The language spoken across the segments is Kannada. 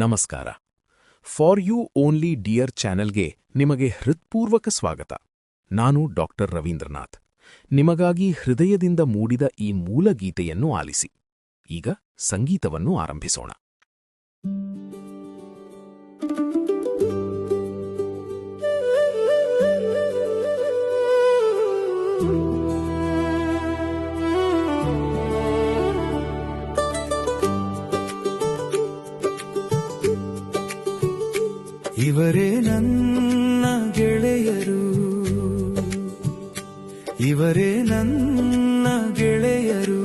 ನಮಸ್ಕಾರ. ಫಾರ್ ಯು ಓನ್ಲಿ ಡಿಯರ್ ಚಾನೆಲ್ಗೆ ನಿಮಗೆ ಹೃತ್ಪೂರ್ವಕ ಸ್ವಾಗತ. ನಾನು ಡಾಕ್ಟರ್ ರವೀಂದ್ರನಾಥ್. ನಿಮಗಾಗಿ ಹೃದಯದಿಂದ ಮೂಡಿದ ಈ ಮೂಲ ಗೀತೆಯನ್ನು ಆಲಿಸಿ. ಈಗ ಸಂಗೀತವನ್ನು ಆರಂಭಿಸೋಣ. ಇವರೇ ನನ್ನ ಗೆಳೆಯರು, ಇವರೇ ನನ್ನ ಗೆಳೆಯರು.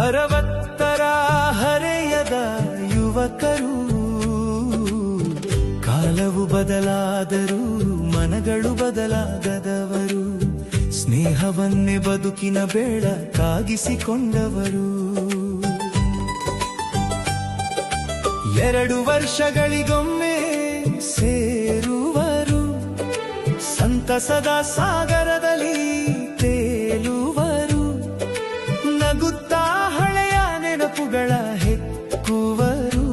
60ರ ಹರೆಯದ ಯುವಕರು. ಕಾಲವು ಬದಲಾದರೂ ಮನಗಳು ಬದಲಾಗದವರು. ಸ್ನೇಹವನ್ನೇ ಬದುಕಿನ ಬೆಳಕಾಗಿಸಿಕೊಂಡವರು. 2 ವರ್ಷಗಳಿಗೊಮ್ಮೆ ಸೇರುವರು. ಸಂತಸದ ಸಾಗರದಲ್ಲಿ ತೇಲುವರು. ನಗುತ್ತಾ ಹಳೆಯ ನೆನಪುಗಳ ಹೆಕ್ಕುವರು.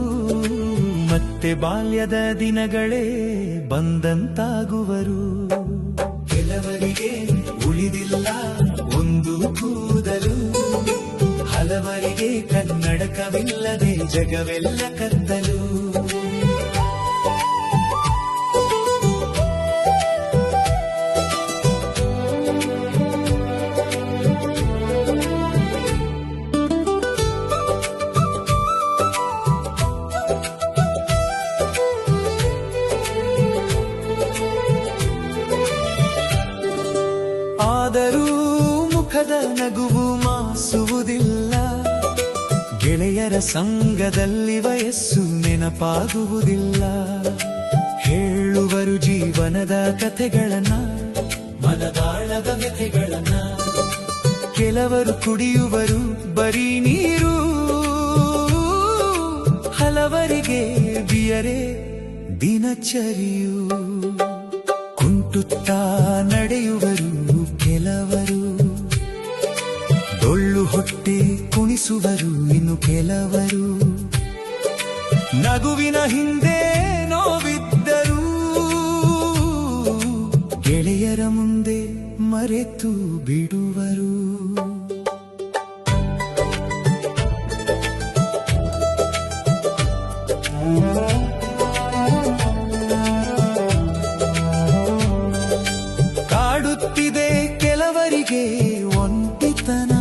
ಮತ್ತೆ ಬಾಲ್ಯದ ದಿನಗಳೇ ಬಂದಂತಾಗುವರು. ಕೆಲವರಿಗೆ ಉಳಿದಿಲ್ಲ ಒಂದು ಕೂದಲು. ಹಲವರಿಗೆ ಕನ್ನಡಕವಿಲ್ಲದೆ ಜಗವೆಲ್ಲ ಕತ್ತಲು. ಆದರೂ ಮುಖದ ನಗುವು ಮಾಸುವುದಿಲ್ಲ. ಗೆಳೆಯರ ಸಂಗದಲ್ಲಿ ವಯಸ್ಸು ನೆನಪಾಗುವುದಿಲ್ಲ. ಹೇಳುವರು ಜೀವನದ ಕಥೆಗಳನ್ನ, ಮನದಾಳದ ವ್ಯಥೆಗಳನ್ನ. ಕೆಲವರು ಕುಡಿಯುವರು ಬರೀ ನೀರು. ಹಲವರಿಗೆ ಬಿಯರೇ ದಿನಚರಿಯು. ಕುಂಟುತ್ತಾ ನಡೆಯುವರು ಕೆಲವರು. ಡೊಳ್ಳು ಹೊಟ್ಟೆ ಕುಣಿಸುವರು ಇನ್ನು ಕೆಲವರು. ನಗುವಿನ ಹಿಂದೆ ನೋವಿದ್ದರು. ಗೆಳೆಯರ ಮುಂದೆ ಮರೆತು ಬಿಡುವರು. ಕಾಡುತ್ತಿದೆ ಕೆಲವರಿಗೆ ಒಂಟಿತನ.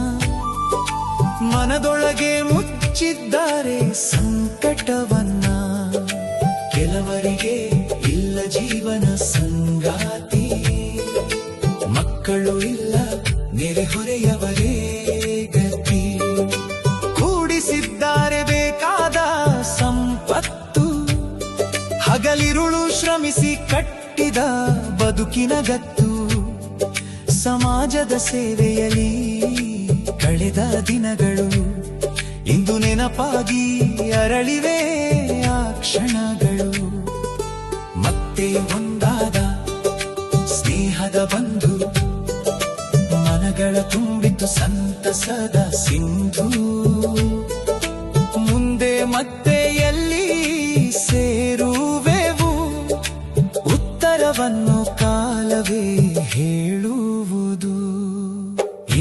ಮನದೊಳಗೆ ಮುಚ್ಚಿದ್ದಾರೆ ಸಂಕಟವನ್ನ. ಕೆಲವರಿಗೆ ಇಲ್ಲ ಜೀವನ ಸಂಗಾತಿ. ಮಕ್ಕಳು ಇಲ್ಲ ನೆರೆಹೊರೆಯವರೇ ಗತಿ. ಕೂಡಿಸಿದ್ದಾರೆ ಬೇಕಾದ ಸಂಪತ್ತು. ಹಗಲಿರುಳು ಶ್ರಮಿಸಿ ಕಟ್ಟಿದ ಬದುಕಿನ ಗತ್ತು. ಸಮಾಜದ ಸೇವೆಯಲ್ಲಿ ಕಳೆದ ದಿನಗಳು ಇಂದು ನೆನಪಾಗಿ ಅರಳಿವೆ ಆ ಕ್ಷಣಗಳು. ಮತ್ತೆ ಒಂದಾದ ಸ್ನೇಹದ ಬಂಧು. ಮನಗಳ ತುಂಬಿತು ಸಂತಸದ ಸಿಂಧು. ಮುಂದೆ ಮತ್ತೆ ಎಲ್ಲಿ ಸೇರುವೆವು? ಉತ್ತರವನ್ನು ಕಾಲವೇ ಹೇಳುವುದು.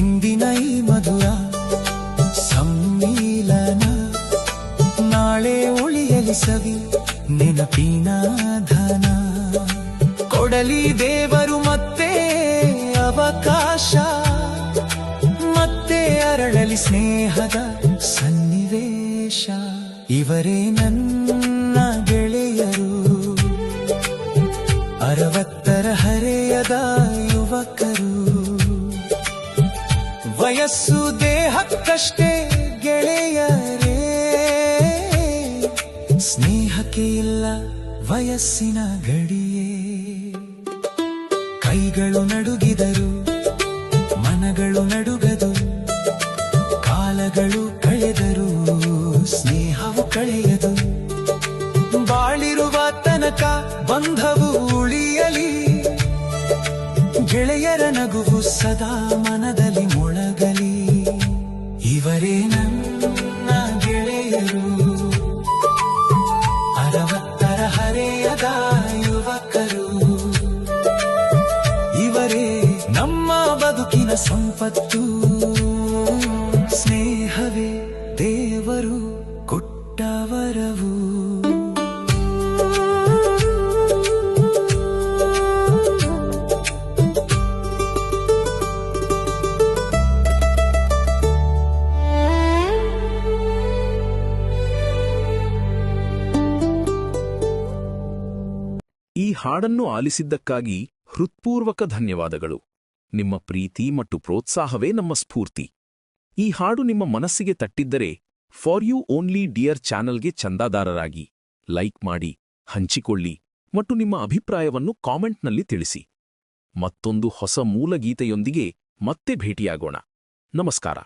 ಇಂದಿನ ಈ ಮಧುರ ಸಮ್ಮಿಲನ ನಾಳೆ ಉಳಿಯಲಿ ಸವಿ ನೆನಪಿನ ಧನ. ಕೊಡಲಿ ದೇವರು ಮತ್ತೆ ಅವಕಾಶ. ಮತ್ತೆ ಅರಳಲಿ ಸ್ನೇಹದ ಸನ್ನಿವೇಶ. ಇವರೇ ನನ್ನ ಗೆಳೆಯರು, 60ರ ಹರೆಯದ ಯುವಕರು. ವಯಸ್ಸು ದೇಹಕ್ಕಷ್ಟೇ ಗೆಳೆಯರೇ. ಸ್ನೇಹಕ್ಕೆ ಇಲ್ಲ ವಯಸ್ಸಿನ ಗಡಿಯೇ. ಕೈಗಳು ನಡುಗಿದರು ಮನಗಳು ನಡುಗದು. ಕಾಲಗಳು ಕಳೆದರು ಸ್ನೇಹವು ಕಳೆಯದು. ಬಾಳಿರುವ ತನಕ ಬಂಧವು ಉಳಿಯಲಿ. ಗೆಳೆಯರ ನಗುವು ಸದಾ ಮನದಲ್ಲಿ ಮೊಳಗಲಿ. ಇವರೇ ನನ್ನ ಗೆಳೆಯರು. ದೇವರು ಕೊಟ್ಟವರವು. ಈ ಹಾಡನ್ನು ಆಲಿಸಿದ್ದಕ್ಕಾಗಿ ಹೃತ್ಪೂರ್ವಕ ಧನ್ಯವಾದಗಳು. ನಿಮ್ಮ ಪ್ರೀತಿ ಮತ್ತು ಪ್ರೋತ್ಸಾಹವೇ ನಮ್ಮ ಸ್ಫೂರ್ತಿ. ಈ ಹಾಡು ನಿಮ್ಮ ಮನಸ್ಸಿಗೆ ತಟ್ಟಿದ್ದರೆ ಫಾರ್ ಯು ಓನ್ಲಿ ಡಿಯರ್ ಚಾನಲ್ಗೆ ಚಂದಾದಾರರಾಗಿ ಲೈಕ್ ಮಾಡಿ, ಹಂಚಿಕೊಳ್ಳಿ ಮತ್ತು ನಿಮ್ಮ ಅಭಿಪ್ರಾಯವನ್ನು ಕಾಮೆಂಟ್ನಲ್ಲಿ ತಿಳಿಸಿ. ಮತ್ತೊಂದು ಹೊಸ ಮೂಲಗೀತೆಯೊಂದಿಗೆ ಮತ್ತೆ ಭೇಟಿಯಾಗೋಣ. ನಮಸ್ಕಾರ.